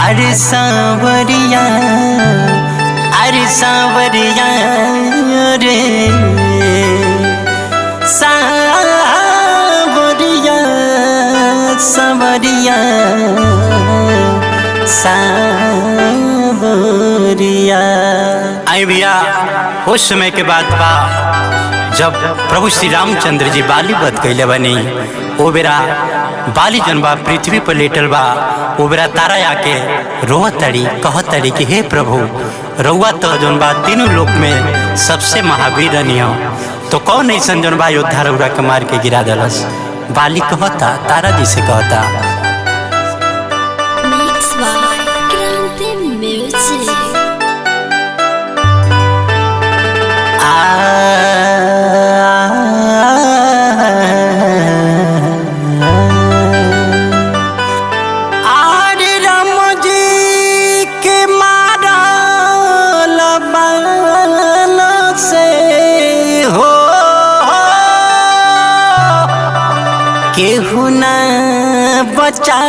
अरे सांवरिया रे सांवरिया सांवरिया सांवरिया। आई भैया उस समय के बाद बा जब प्रभु श्री रामचंद्र जी बाली वध कैले बनी। ओ बेरा बाली जन बा पृथ्वी पर लेटल बा। ओ बेरा तारा आके रोहतड़ी कहतड़ी कि हे प्रभु रउआ तो जन बा तीनों लोक में सबसे महावीर रनियो, तो कौन ऐसा जन बा योद्धा रउरा के मार के गिरा दलस। बाली कहता तारा जी से कहता केहू न बचा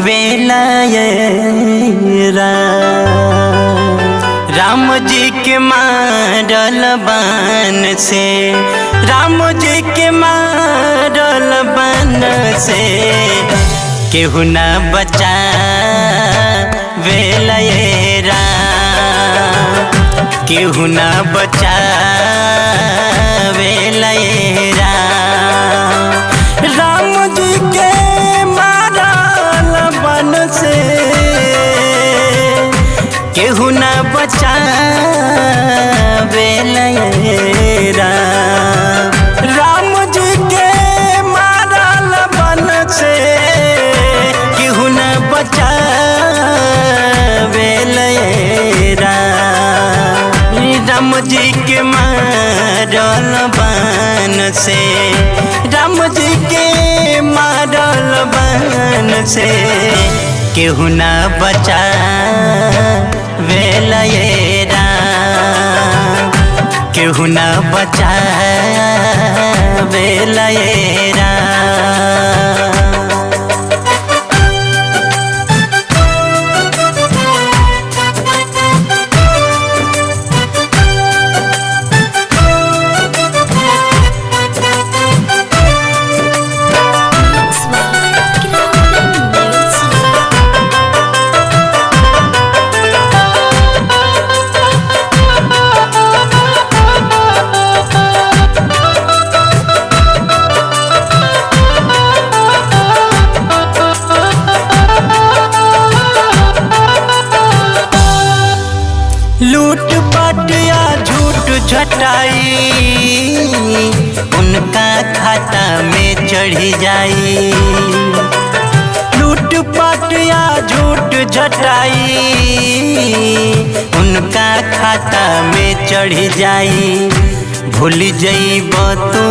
वेला राम जी के मारल बन से, राम जी के मारल बन से केहू न बचा वेला केहू न बचा राम जी के मारल बन से केहू न बचा राम जी के मारल बन से केहू न बचा राम जी के मारल बन से, राम जी के मारल बन से केहू न बचा वेला केहू न बचा वेला। लूट पाट या झूठ झटाई उनका खाता में चढ़ी जाई। लूट पाट या झूठ झटाई उनका खाता में चढ़ी जाई। भूल जइब तू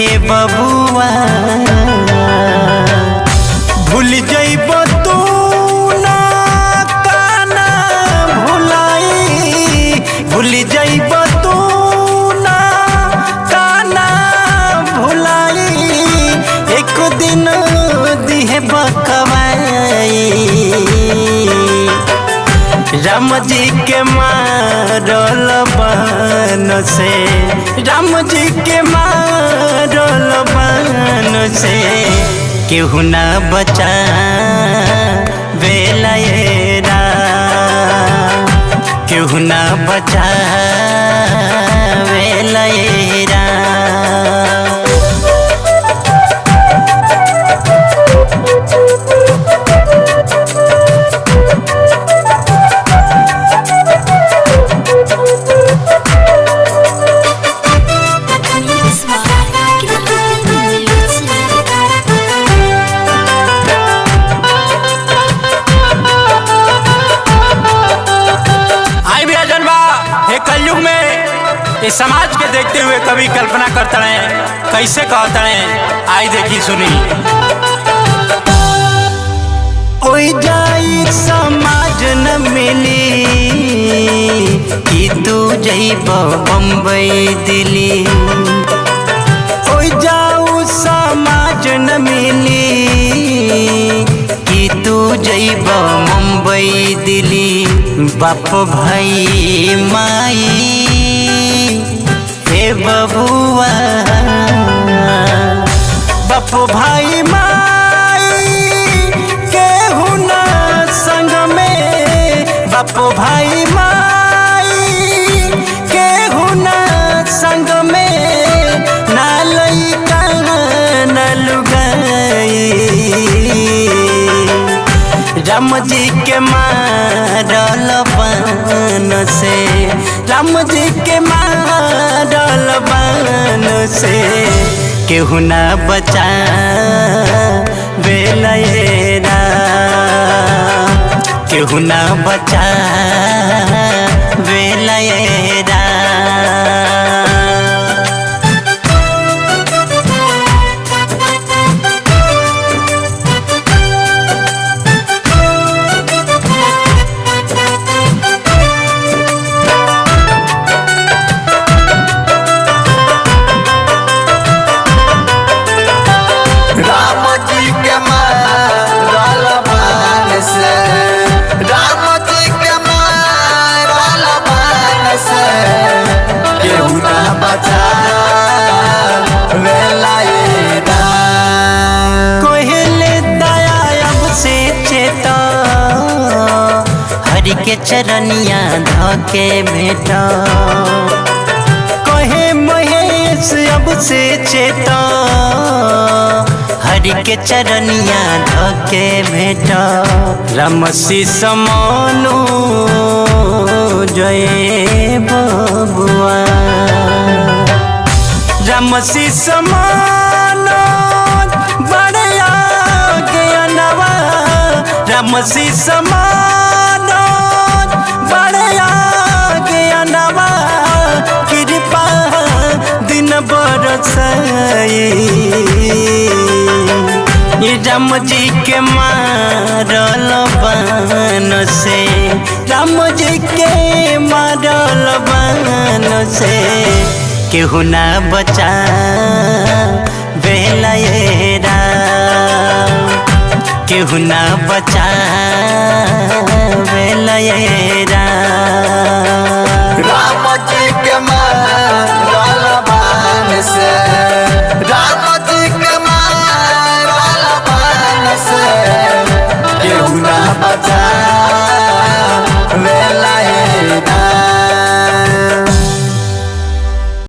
ए बबुआ, भूल जइब तू भूल जइब तू ना काना भुलाई, एक दिन दिहे बकवाई। राम जी के मारल बन से, राम जी के मारल बन से केहू न बचा वेला केहू न बचा वेला। कलयुग में इस समाज के देखते हुए कभी कल्पना करते हैं, कैसे कहते हैं, आई देखी सुनी। ओई जाई समाज न मिली कि तू जइब बम्बई दिल्ली। ओई जाऊ समाज जइब मुंबई दिल्ली बाप भाई माई हे बबुआ बाप भाई माई केहू ना संग में बाप भाई माई केहू ना संग में ना लइका ना लुगाई राम जी के मारल बन से राम जी के मारल बन से केहू ना बचा बेलरा केहू ना बचा बेलरा हरि के चरनिया धके भेटा कहे महेश अब से चेता हरि के चरनिया धके भेटा राम समानो जय बबुआ राम समानो बड़या ज्ञानवा राम समानो बड़या ज्ञानवा कृपा दिन बरसाई राम जी के मारल बन से राम जी के मारल बन से केहू ना बचा बेलरा केहू ना बचा बेलरा।